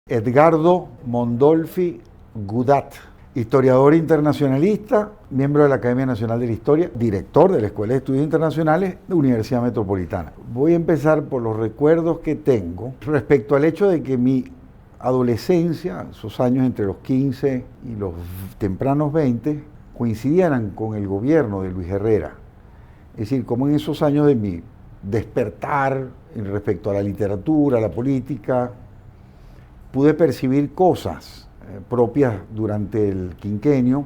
Edgardo Mondolfi Gudat, historiador internacionalista, miembro de la Academia Nacional de la Historia, director de la Escuela de Estudios Internacionales de Universidad Metropolitana. Voy a empezar por los recuerdos que tengo respecto al hecho de que mi adolescencia, esos años entre los 15 y los tempranos 20, coincidieran con el gobierno de Luis Herrera. Es decir, como en esos años de mi despertar respecto a la literatura, a la política, pude percibir cosas propias durante el quinquenio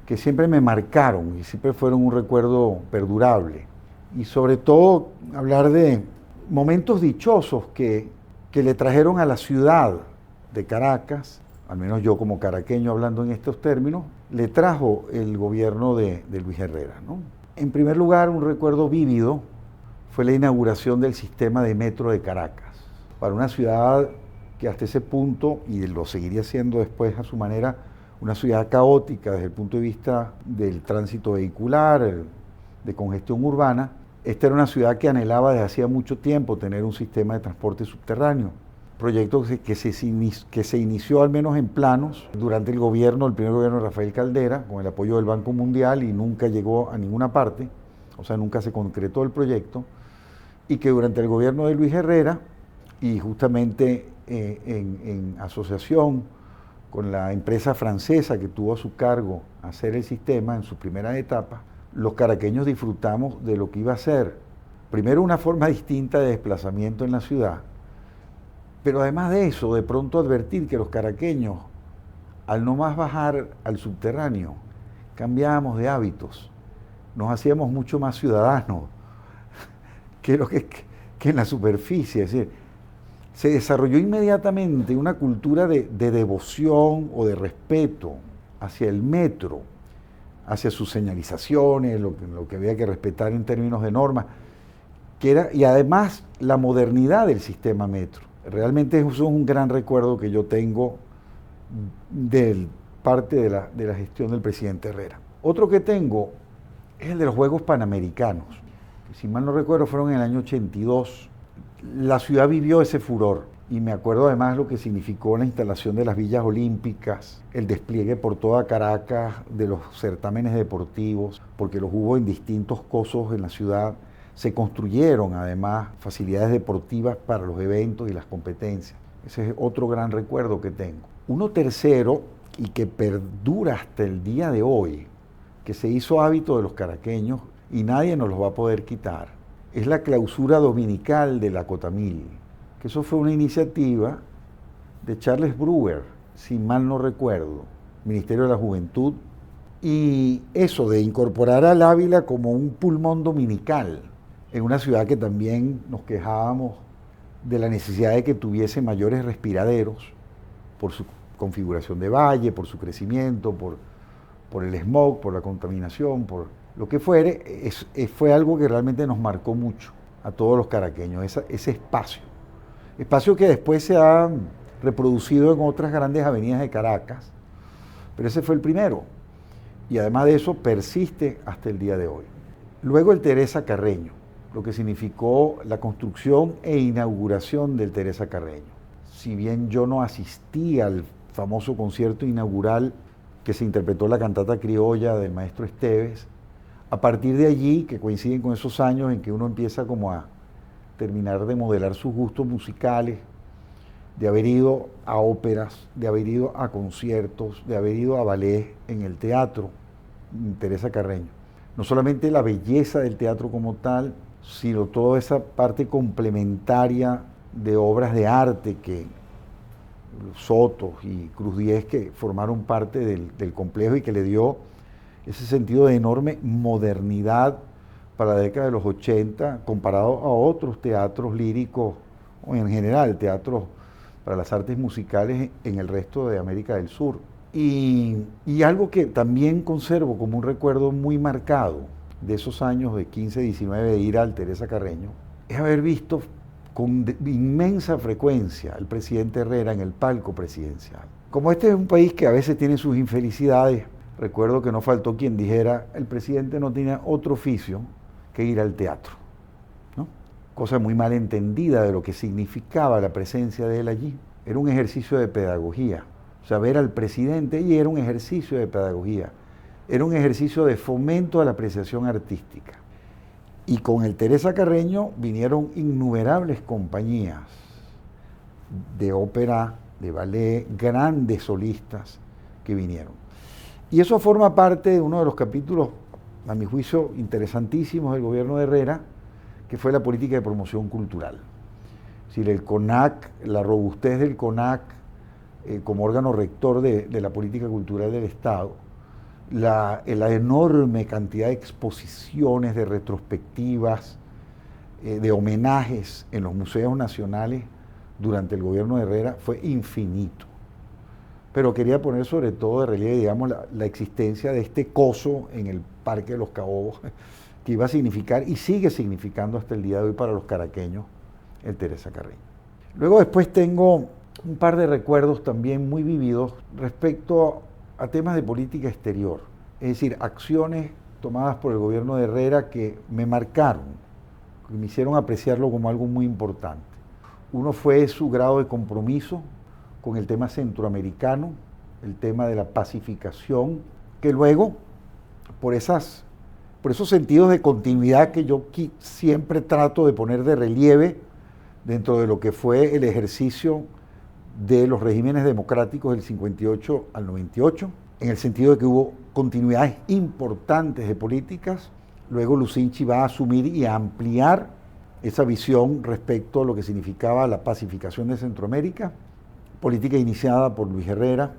que siempre me marcaron y siempre fueron un recuerdo perdurable. Y sobre todo hablar de momentos dichosos que le trajeron a la ciudad de Caracas, al menos yo como caraqueño hablando en estos términos, le trajo el gobierno de Luis Herrera, ¿no? En primer lugar, un recuerdo vívido fue la inauguración del sistema de metro de Caracas. Para una ciudad que hasta ese punto, y lo seguiría siendo después a su manera, una ciudad caótica desde el punto de vista del tránsito vehicular, de congestión urbana, esta era una ciudad que anhelaba desde hacía mucho tiempo tener un sistema de transporte subterráneo. Proyecto que se inició al menos en planos durante el primer gobierno de Rafael Caldera, con el apoyo del Banco Mundial, y nunca llegó a ninguna parte, o sea, nunca se concretó el proyecto, y que durante el gobierno de Luis Herrera, y justamente en asociación con la empresa francesa que tuvo a su cargo hacer el sistema en su primera etapa, los caraqueños disfrutamos de lo que iba a ser, primero, una forma distinta de desplazamiento en la ciudad, pero además de eso, de pronto advertir que los caraqueños, al no más bajar al subterráneo, cambiábamos de hábitos, nos hacíamos mucho más ciudadanos que en la superficie. Es decir, se desarrolló inmediatamente una cultura de devoción o de respeto hacia el metro, hacia sus señalizaciones, lo que había que respetar en términos de normas, y además la modernidad del sistema metro. Realmente eso es un gran recuerdo que yo tengo de parte de la gestión del presidente Herrera. Otro que tengo es el de los Juegos Panamericanos, que si mal no recuerdo fueron en el año 82. La ciudad vivió ese furor y me acuerdo además lo que significó la instalación de las villas olímpicas, el despliegue por toda Caracas de los certámenes deportivos, porque los hubo en distintos cosos en la ciudad. Se construyeron además facilidades deportivas para los eventos y las competencias. Ese es otro gran recuerdo que tengo. Uno tercero, y que perdura hasta el día de hoy, que se hizo hábito de los caraqueños y nadie nos lo va a poder quitar, es la clausura dominical de la Cotamil, que eso fue una iniciativa de Charles Brewer, si mal no recuerdo, Ministerio de la Juventud, y eso de incorporar al Ávila como un pulmón dominical, en una ciudad que también nos quejábamos de la necesidad de que tuviese mayores respiraderos por su configuración de valle, por su crecimiento, por el smog, por la contaminación, por lo que fuere. Fue algo que realmente nos marcó mucho a todos los caraqueños, ese espacio que después se ha reproducido en otras grandes avenidas de Caracas, pero ese fue el primero, y además de eso persiste hasta el día de hoy. Luego el Teresa Carreño, lo que significó la construcción e inauguración del Teresa Carreño. Si bien yo no asistí al famoso concierto inaugural que se interpretó la cantata criolla del maestro Esteves, a partir de allí, que coinciden con esos años en que uno empieza como a terminar de modelar sus gustos musicales, de haber ido a óperas, de haber ido a conciertos, de haber ido a ballet en el teatro, Teresa Carreño. No solamente la belleza del teatro como tal, sino toda esa parte complementaria de obras de arte que Sotos y Cruz Diez, que formaron parte del complejo y que le dio ese sentido de enorme modernidad para la década de los 80, comparado a otros teatros líricos, o en general teatros para las artes musicales en el resto de América del Sur. Y algo que también conservo como un recuerdo muy marcado de esos años de 15, 19 de ir al Teresa Carreño, es haber visto con inmensa frecuencia al presidente Herrera en el palco presidencial. Como este es un país que a veces tiene sus infelicidades, recuerdo que no faltó quien dijera, el presidente no tenía otro oficio que ir al teatro, ¿no? Cosa muy mal entendida de lo que significaba la presencia de él allí. era un ejercicio de pedagogía. O sea, ver al presidente y era un ejercicio de pedagogía. Era un ejercicio de fomento a la apreciación artística. Y con el Teresa Carreño vinieron innumerables compañías de ópera, de ballet, grandes solistas que vinieron. Y eso forma parte de uno de los capítulos, a mi juicio, interesantísimos del gobierno de Herrera, que fue la política de promoción cultural. Es decir, el CONAC, la robustez del CONAC como órgano rector de la política cultural del Estado, la enorme cantidad de exposiciones, de retrospectivas, de homenajes en los museos nacionales durante el gobierno de Herrera fue infinito. Pero quería poner sobre todo de relieve, digamos, la existencia de este coso en el Parque de los Caobos, que iba a significar y sigue significando hasta el día de hoy para los caraqueños el Teresa Carreño. Luego después tengo un par de recuerdos también muy vividos respecto a temas de política exterior, es decir, acciones tomadas por el gobierno de Herrera que me marcaron, que me hicieron apreciarlo como algo muy importante. Uno fue su grado de compromiso con el tema centroamericano, el tema de la pacificación, que luego, por esos sentidos de continuidad que yo siempre trato de poner de relieve dentro de lo que fue el ejercicio de los regímenes democráticos del 58 al 98, en el sentido de que hubo continuidades importantes de políticas, luego Lucinchi va a asumir y a ampliar esa visión respecto a lo que significaba la pacificación de Centroamérica, política iniciada por Luis Herrera,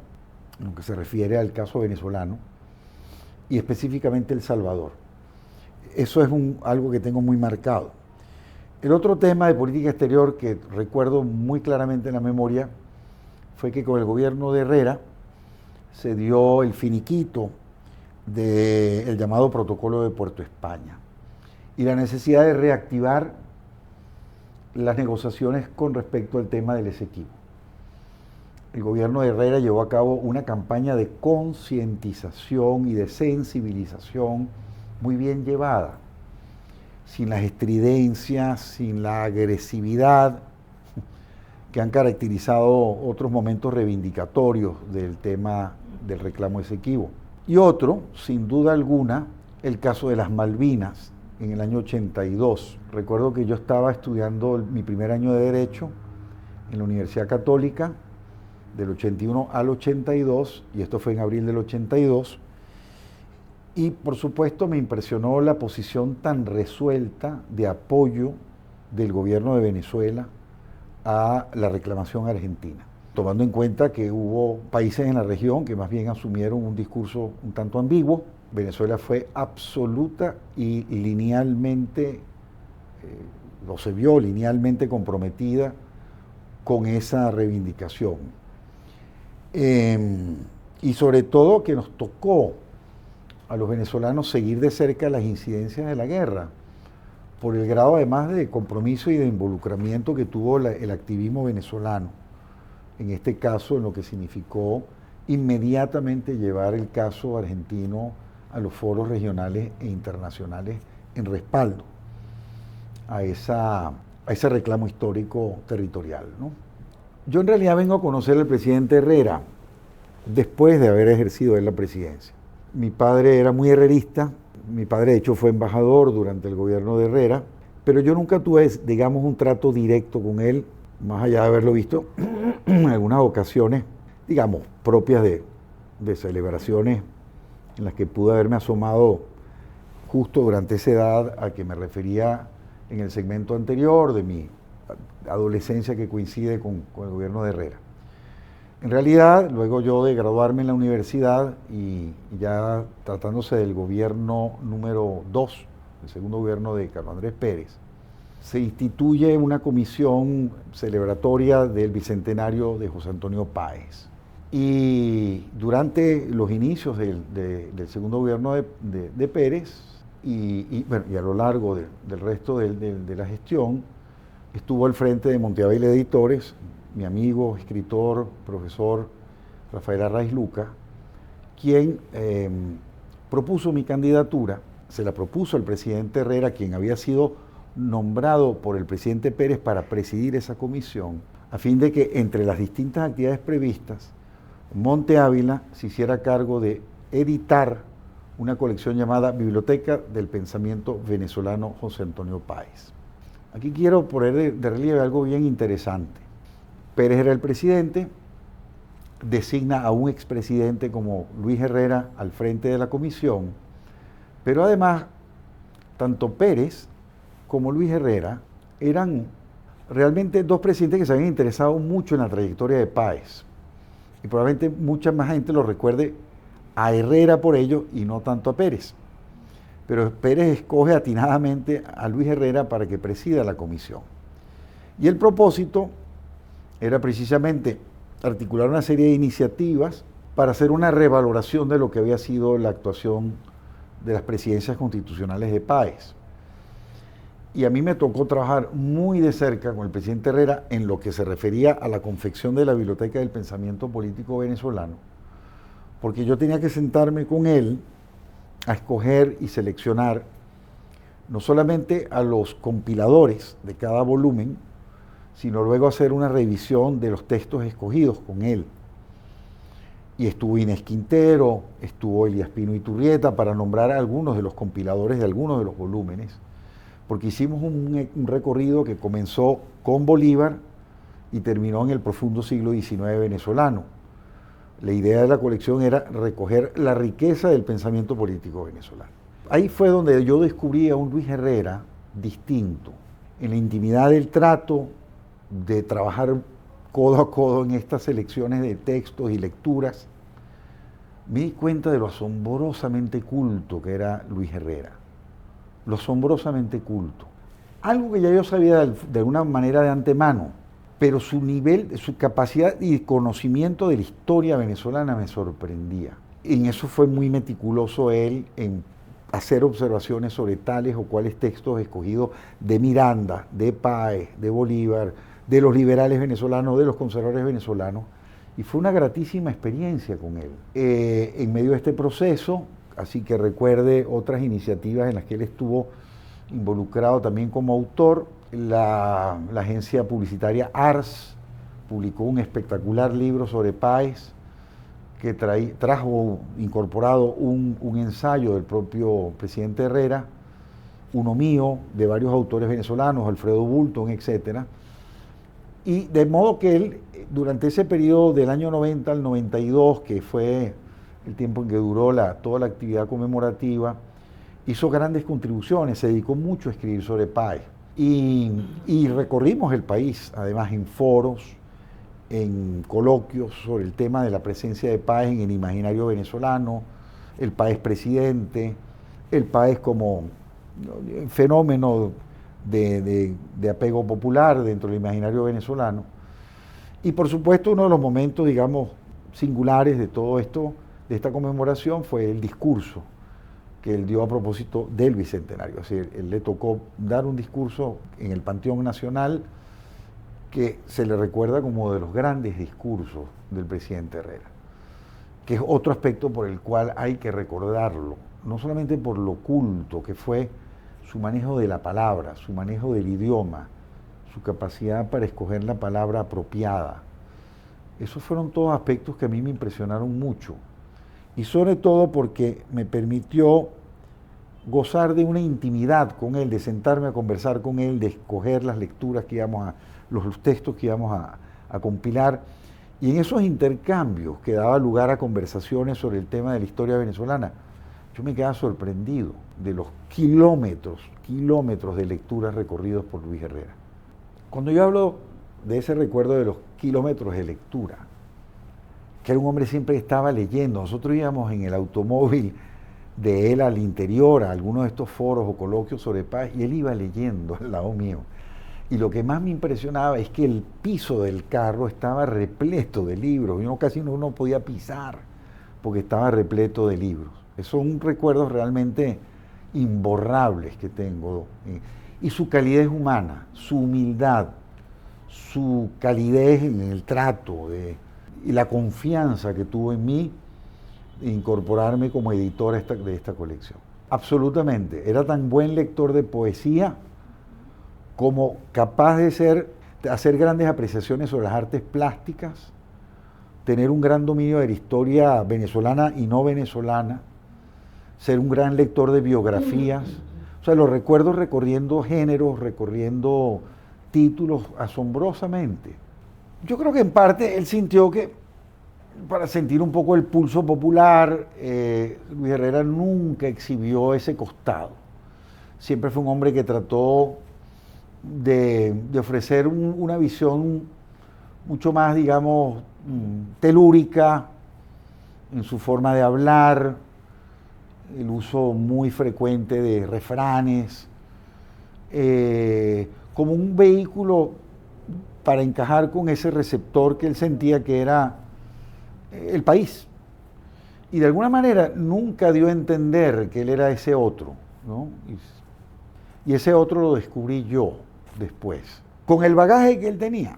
en lo que se refiere al caso venezolano, y específicamente El Salvador. Eso es algo que tengo muy marcado. El otro tema de política exterior que recuerdo muy claramente en la memoria fue que con el gobierno de Herrera se dio el finiquito del llamado Protocolo de Puerto España y la necesidad de reactivar las negociaciones con respecto al tema del Esequibo. El gobierno de Herrera llevó a cabo una campaña de concientización y de sensibilización muy bien llevada, sin las estridencias, sin la agresividad que han caracterizado otros momentos reivindicatorios del tema del reclamo Esequibo. Y otro, sin duda alguna, el caso de las Malvinas en el año 82. Recuerdo que yo estaba estudiando mi primer año de Derecho en la Universidad Católica, del 81 al 82, y esto fue en abril del 82, y por supuesto me impresionó la posición tan resuelta de apoyo del gobierno de Venezuela a la reclamación argentina, tomando en cuenta que hubo países en la región que más bien asumieron un discurso un tanto ambiguo. Venezuela fue absoluta y linealmente, o se vio linealmente comprometida con esa reivindicación. Y sobre todo que nos tocó a los venezolanos seguir de cerca las incidencias de la guerra, por el grado además de compromiso y de involucramiento que tuvo el activismo venezolano, en este caso en lo que significó inmediatamente llevar el caso argentino a los foros regionales e internacionales en respaldo a ese reclamo histórico territorial, ¿no? Yo en realidad vengo a conocer al presidente Herrera después de haber ejercido él la presidencia. Mi padre era muy herrerista, mi padre de hecho fue embajador durante el gobierno de Herrera, pero yo nunca tuve, digamos, un trato directo con él, más allá de haberlo visto en algunas ocasiones, digamos, propias de celebraciones en las que pude haberme asomado justo durante esa edad a que me refería en el segmento anterior de mi adolescencia que coincide con el gobierno de Herrera. En realidad, luego yo de graduarme en la universidad y ya tratándose del gobierno número 2, el segundo gobierno de Carlos Andrés Pérez, se instituye una comisión celebratoria del bicentenario de José Antonio Páez. Y durante los inicios del segundo gobierno de Pérez y a lo largo del resto de la gestión, estuvo al frente de Monteabel Editores mi amigo, escritor, profesor Rafael Arraiz Luca, quien propuso mi candidatura, se la propuso al presidente Herrera, quien había sido nombrado por el presidente Pérez para presidir esa comisión, a fin de que entre las distintas actividades previstas, Monte Ávila se hiciera cargo de editar una colección llamada Biblioteca del Pensamiento Venezolano José Antonio Páez. Aquí quiero poner de relieve algo bien interesante. Pérez era el presidente, designa a un expresidente como Luis Herrera al frente de la comisión, pero además, tanto Pérez como Luis Herrera eran realmente dos presidentes que se habían interesado mucho en la trayectoria de Páez. Y probablemente mucha más gente lo recuerde a Herrera por ello y no tanto a Pérez. Pero Pérez escoge atinadamente a Luis Herrera para que presida la comisión. Y el propósito era precisamente articular una serie de iniciativas para hacer una revaloración de lo que había sido la actuación de las presidencias constitucionales de Páez. Y a mí me tocó trabajar muy de cerca con el presidente Herrera en lo que se refería a la confección de la Biblioteca del Pensamiento Político Venezolano, porque yo tenía que sentarme con él a escoger y seleccionar no solamente a los compiladores de cada volumen, sino luego hacer una revisión de los textos escogidos con él. Y estuvo Inés Quintero, estuvo Elías Pino Iturrieta, para nombrar a algunos de los compiladores de algunos de los volúmenes, porque hicimos un recorrido que comenzó con Bolívar y terminó en el profundo siglo XIX venezolano. La idea de la colección era recoger la riqueza del pensamiento político venezolano. Ahí fue donde yo descubrí a un Luis Herrera distinto, en la intimidad del trato, de trabajar codo a codo en estas selecciones de textos y lecturas. Me di cuenta de lo asombrosamente culto que era Luis Herrera. Lo asombrosamente culto. Algo que ya yo sabía de alguna manera de antemano, pero su nivel, su capacidad y conocimiento de la historia venezolana me sorprendía. En eso fue muy meticuloso él, en hacer observaciones sobre tales o cuales textos escogidos de Miranda, de Páez, de Bolívar, de los liberales venezolanos, de los conservadores venezolanos, y fue una gratísima experiencia con él. En medio de este proceso, así que recuerde otras iniciativas en las que él estuvo involucrado también como autor. La agencia publicitaria Ars publicó un espectacular libro sobre Páez que trajo incorporado un ensayo del propio presidente Herrera, uno mío, de varios autores venezolanos, Alfredo Bulton, etc. Y de modo que él, durante ese periodo del año 90 al 92, que fue el tiempo en que duró toda la actividad conmemorativa, hizo grandes contribuciones, se dedicó mucho a escribir sobre Páez. Y recorrimos el país, además en foros, en coloquios sobre el tema de la presencia de Páez en el imaginario venezolano, el Páez presidente, el Páez como fenómeno de apego popular dentro del imaginario venezolano. Y por supuesto uno de los momentos, digamos, singulares de todo esto, de esta conmemoración, fue el discurso que él dio a propósito del Bicentenario. Así, él le tocó dar un discurso en el Panteón Nacional que se le recuerda como de los grandes discursos del presidente Herrera, que es otro aspecto por el cual hay que recordarlo, no solamente por lo culto que fue su manejo de la palabra, su manejo del idioma, su capacidad para escoger la palabra apropiada. Esos fueron todos aspectos que a mí me impresionaron mucho, y sobre todo porque me permitió gozar de una intimidad con él, de sentarme a conversar con él, de escoger las lecturas que íbamos los textos que íbamos a compilar, y en esos intercambios que daba lugar a conversaciones sobre el tema de la historia venezolana, yo me quedaba sorprendido de los kilómetros de lecturas recorridos por Luis Herrera. Cuando yo hablo de ese recuerdo de los kilómetros de lectura, que era un hombre siempre que estaba leyendo, nosotros íbamos en el automóvil de él al interior, a algunos de estos foros o coloquios sobre Páez, y él iba leyendo al lado mío. Y lo que más me impresionaba es que el piso del carro estaba repleto de libros, casi no podía pisar porque estaba repleto de libros. Esos son recuerdos realmente imborrables que tengo. Y su calidez humana, su humildad, su calidez en el trato y la confianza que tuvo en mí de incorporarme como editor de esta colección. Absolutamente, era tan buen lector de poesía como capaz de ser hacer grandes apreciaciones sobre las artes plásticas, tener un gran dominio de la historia venezolana y no venezolana, ser un gran lector de biografías. O sea, lo recuerdo recorriendo géneros, recorriendo títulos asombrosamente. Yo creo que en parte él sintió que, para sentir un poco el pulso popular, Luis Herrera nunca exhibió ese costado. Siempre fue un hombre que trató de ofrecer una visión mucho más, digamos, telúrica en su forma de hablar, el uso muy frecuente de refranes, como un vehículo para encajar con ese receptor que él sentía que era el país. Y de alguna manera nunca dio a entender que él era ese otro, ¿no? Y ese otro lo descubrí yo después. Con el bagaje que él tenía,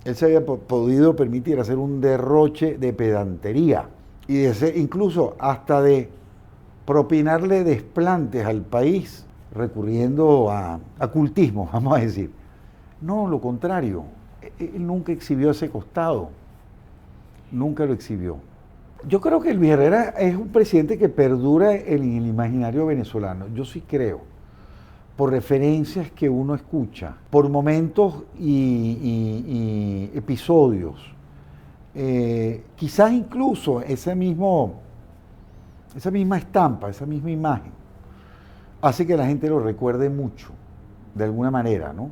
él se había podido permitir hacer un derroche de pedantería y incluso hasta de propinarle desplantes al país recurriendo a cultismo, vamos a decir. No, lo contrario, él nunca exhibió ese costado, nunca lo exhibió. Yo creo que Luis Herrera es un presidente que perdura en el imaginario venezolano, yo sí creo, por referencias que uno escucha, por momentos y episodios, quizás incluso esa misma estampa, esa misma imagen, hace que la gente lo recuerde mucho, de alguna manera, ¿no?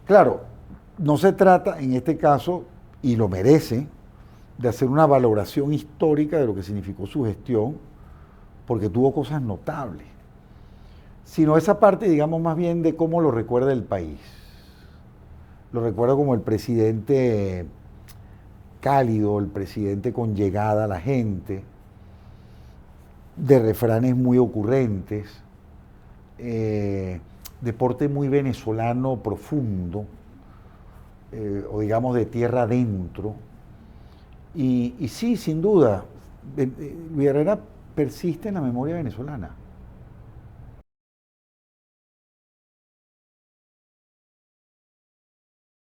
Claro, no se trata en este caso, y lo merece, de hacer una valoración histórica de lo que significó su gestión, porque tuvo cosas notables, sino esa parte, digamos, más bien de cómo lo recuerda el país. Lo recuerda como el presidente cálido, el presidente con llegada a la gente, de refranes muy ocurrentes, deporte muy venezolano profundo, o digamos de tierra adentro. Y sí, sin duda, Luis Herrera persiste en la memoria venezolana.